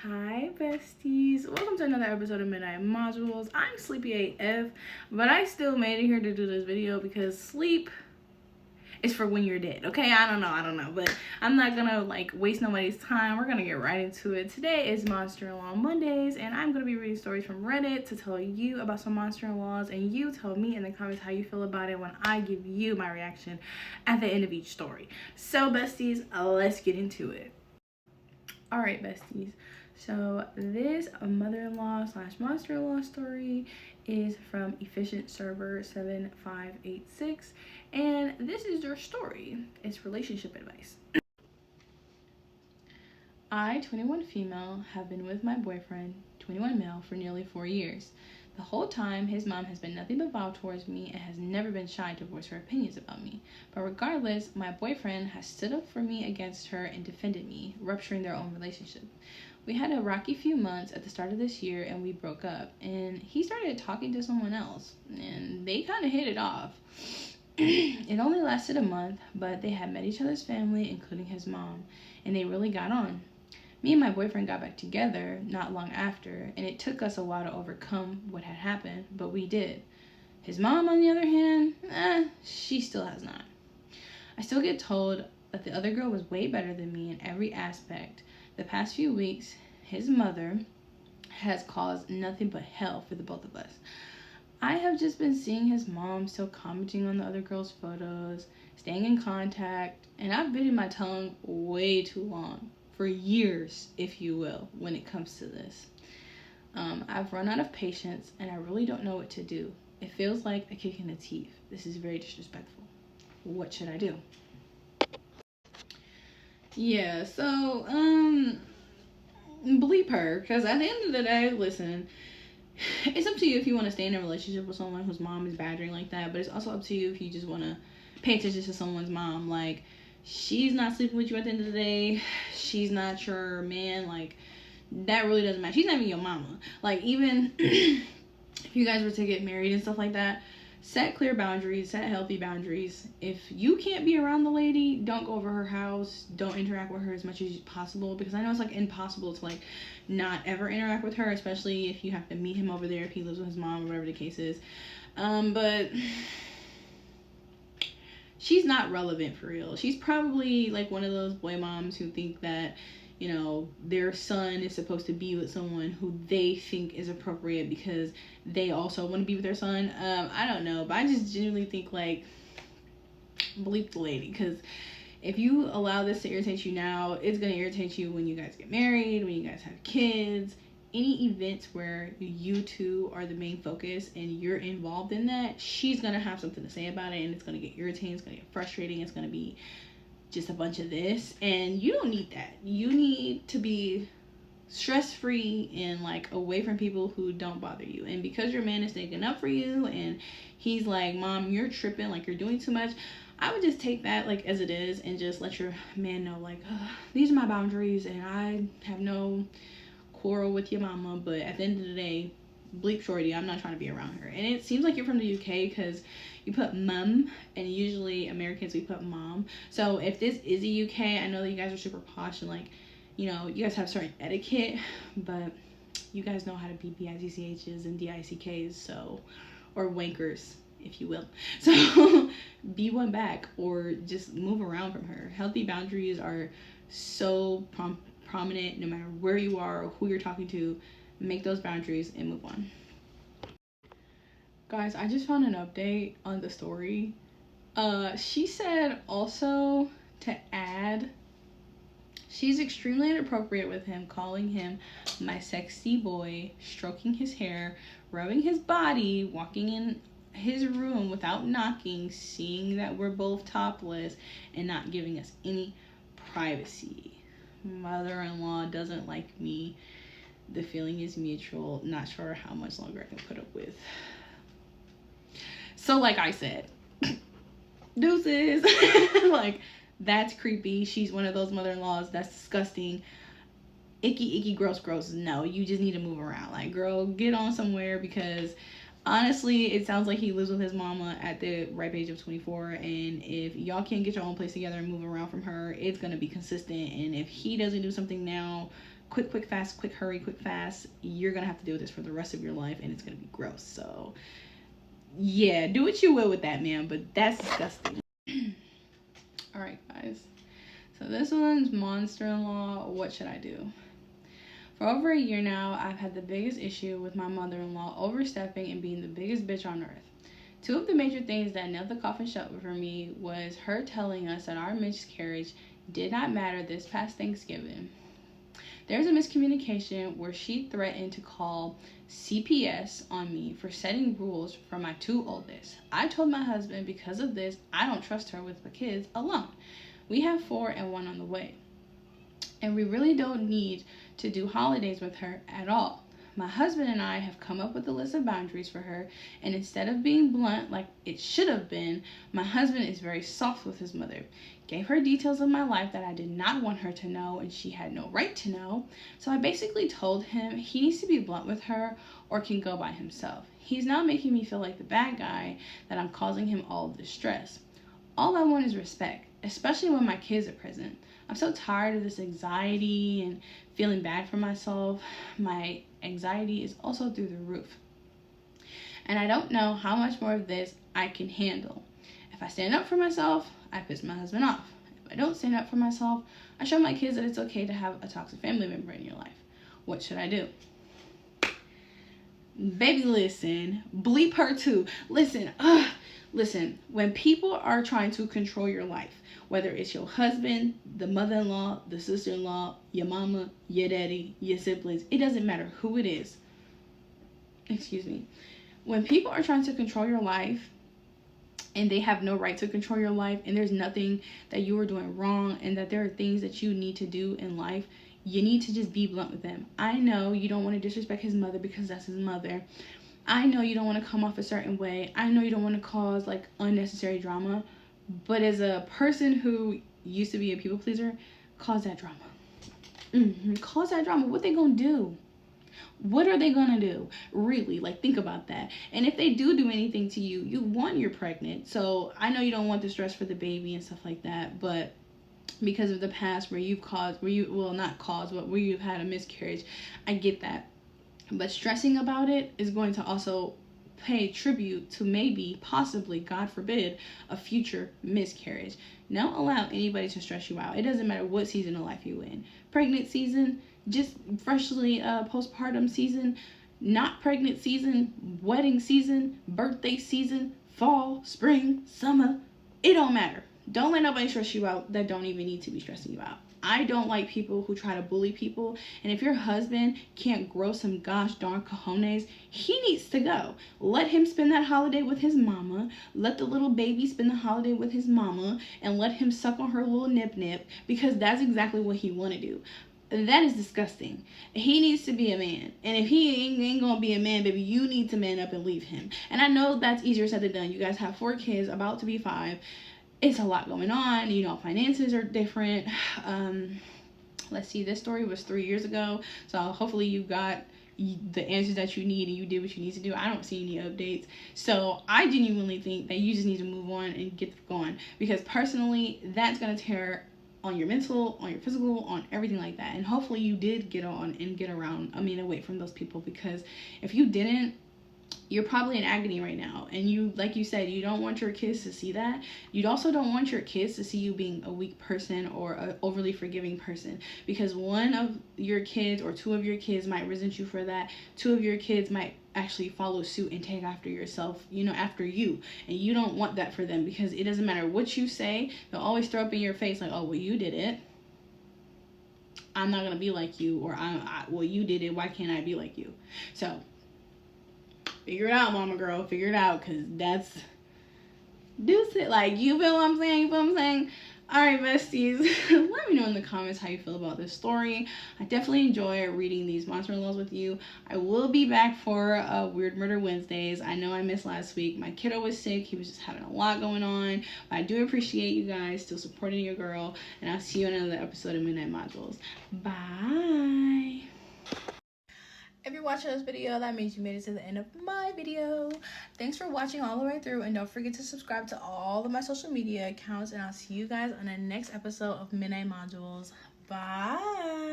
Hi besties, welcome to another episode of Midnight Modules. I'm sleepy AF, but I still made it here to do this video because sleep is for when you're dead, okay? I don't know, but I'm not gonna waste nobody's time. We're gonna get right into it. Today is Monster-in-Law Mondays, and I'm gonna be reading stories from Reddit to tell you about some monster-in-laws, and you tell me in the comments how you feel about it when I give you my reaction at the end of each story. So besties, let's get into it. All right, besties. So this mother-in-law slash monster-in-law story is from Efficient Server 7586, and this is their story. It's relationship advice. I, 21 female, have been with my boyfriend, 21 male, for nearly 4 years. The whole time, his mom has been nothing but vile towards me and has never been shy to voice her opinions about me. But regardless, my boyfriend has stood up for me against her and defended me, rupturing their own relationship. We had a rocky few months at the start of this year and we broke up, and he started talking to someone else, and they kind of hit it off. It only lasted a month, but they had met each other's family, including his mom, and they really got on. Me and my boyfriend got back together not long after, and it took us a while to overcome what had happened, but we did. His mom, on the other hand, she still has not. I still get told that the other girl was way better than me in every aspect. The past few weeks, his mother has caused nothing but hell for the both of us. I have just been seeing his mom still commenting on the other girl's photos, staying in contact, and I've bitten my tongue way too long. For years, if you will, when it comes to this. I've run out of patience and I really don't know what to do. It feels like a kick in the teeth. This is very disrespectful. What should I do? Yeah, so, bleep her, because at the end of the day, listen, it's up to you if you want to stay in a relationship with someone whose mom is badgering like that, but it's also up to you if you just want to pay attention to someone's mom. Like, she's not sleeping with you at the end of the day. She's not your man. Like, that really doesn't matter. She's not even your mama. Like, even if you guys were to get married and stuff like that, set clear boundaries, set healthy boundaries. If you can't be around the lady, don't go over her house. Don't interact with her as much as possible, because I know it's impossible to not ever interact with her, especially if you have to meet him over there if he lives with his mom or whatever the case is. But she's not relevant for real. She's probably one of those boy moms who think that, their son is supposed to be with someone who they think is appropriate because they also want to be with their son. I don't know, but I just genuinely think bleep the lady, because if you allow this to irritate you now, it's going to irritate you when you guys get married, when you guys have kids, any events where you two are the main focus and you're involved in that. She's going to have something to say about it, and it's going to get irritating, it's going to get frustrating, it's going to be just a bunch of this, and you don't need that. You need to be stress-free and away from people who don't bother you. And because your man is sticking up for you and he's like, mom, you're tripping, you're doing too much, I would just take that as it is and just let your man know these are my boundaries and I have no quarrel with your mama, but at the end of the day, bleep shorty, I'm not trying to be around her. And it seems like you're from the UK because you put mum, and usually Americans, we put mom. So if this is a UK, I know that you guys are super posh and you guys have certain etiquette, but you guys know how to be BITCHs and DICKs, so, or wankers, if you will. So be one back or just move around from her. Healthy boundaries are so prominent no matter where you are or who you're talking to. Make those boundaries and move on. Guys, I just found an update on the story. She said also to add, she's extremely inappropriate with him, calling him my sexy boy, stroking his hair, rubbing his body, walking in his room without knocking, seeing that we're both topless, and not giving us any privacy. Mother-in-law doesn't like me. The feeling is mutual. Not sure how much longer I can put up with. So like I said, deuces. That's creepy. She's one of those mother-in-laws. That's disgusting. Icky, gross. No, you just need to move around. Girl, get on somewhere, because honestly, it sounds like he lives with his mama at the ripe age of 24, and if y'all can't get your own place together and move around from her, it's gonna be consistent. And if he doesn't do something now, quick, fast, quick, hurry, quick, fast. You're going to have to deal with this for the rest of your life, and it's going to be gross. So, yeah, do what you will with that, man, but that's disgusting. All right, guys. So this one's monster-in-law. What should I do? For over a year now, I've had the biggest issue with my mother-in-law overstepping and being the biggest bitch on earth. Two of the major things that nailed the coffin shut for me was her telling us that our miscarriage did not matter this past Thanksgiving. There's a miscommunication where she threatened to call CPS on me for setting rules for my two oldest. I told my husband because of this, I don't trust her with the kids alone. We have 4 and 1 on the way. And we really don't need to do holidays with her at all. My husband and I have come up with a list of boundaries for her, and instead of being blunt like it should have been, my husband is very soft with his mother. Gave her details of my life that I did not want her to know and she had no right to know. So I basically told him he needs to be blunt with her or can go by himself. He's now making me feel like the bad guy, that I'm causing him all of this stress. All I want is respect, especially when my kids are present. I'm so tired of this anxiety and feeling bad for myself. My anxiety is also through the roof. And I don't know how much more of this I can handle. If I stand up for myself, I piss my husband off. If I don't stand up for myself, I show my kids that it's okay to have a toxic family member in your life. What should I do? Baby, listen. Bleep her too. Listen. Listen, when people are trying to control your life, whether it's your husband, the mother-in-law, the sister-in-law, your mama, your daddy, your siblings, it doesn't matter who it is. Excuse me. When people are trying to control your life and they have no right to control your life, and there's nothing that you are doing wrong, and that there are things that you need to do in life, you need to just be blunt with them. I know you don't want to disrespect his mother because that's his mother. I know you don't want to come off a certain way. I know you don't want to cause like unnecessary drama. But as a person who used to be a people pleaser, cause that drama. Cause that drama. What they gonna do? What are they gonna do? Really, like, think about that. And if they do anything to you, you're pregnant. So I know you don't want the stress for the baby and stuff like that. But because of the past where you've had a miscarriage, I get that. But stressing about it is going to also pay tribute to maybe, possibly, God forbid, a future miscarriage. Don't allow anybody to stress you out. It doesn't matter what season of life you're in. Pregnant season, just freshly postpartum season, not pregnant season, wedding season, birthday season, fall, spring, summer. It don't matter. Don't let nobody stress you out that don't even need to be stressing you out. I don't like people who try to bully people. And if your husband can't grow some gosh darn cojones, he needs to go. Let him spend that holiday with his mama. Let the little baby spend the holiday with his mama. And let him suck on her little nip, because that's exactly what he want to do. That is disgusting. He needs to be a man. And if he ain't gonna be a man, baby, you need to man up and leave him. And I know that's easier said than done. You guys have 4 kids, about to be 5. It's a lot going on, finances are different. Let's see, this story was 3 years ago, so hopefully you got the answers that you need and you did what you need to do. I don't see any updates, so I genuinely think that you just need to move on and get going, because personally, that's going to tear on your mental, on your physical, on everything like that. And hopefully you did get on and get around, away from those people, because if you didn't, you're probably in agony right now. And you, like you said, you don't want your kids to see that. You also don't want your kids to see you being a weak person or an overly forgiving person, because one of your kids or 2 of your kids might resent you for that. 2 of your kids might actually follow suit and take after yourself, after you. And you don't want that for them, because it doesn't matter what you say. They'll always throw up in your face like, oh, well, you did it. I'm not going to be like you. Or, well, you did it. Why can't I be like you? So figure it out, mama girl. Figure it out, because that's deuce it. Like, you feel what I'm saying? All right, besties. Let me know in the comments how you feel about this story. I definitely enjoy reading these monster-in-laws with you. I will be back for Weird Murder Wednesdays. I know I missed last week. My kiddo was sick. He was just having a lot going on. But I do appreciate you guys still supporting your girl. And I'll see you in another episode of Midnight Modules. Bye. If you're watching this video, that means you made it to the end of my video. Thanks for watching all the way through, and don't forget to subscribe to all of my social media accounts, and I'll see you guys on the next episode of Midnight Modules. Bye.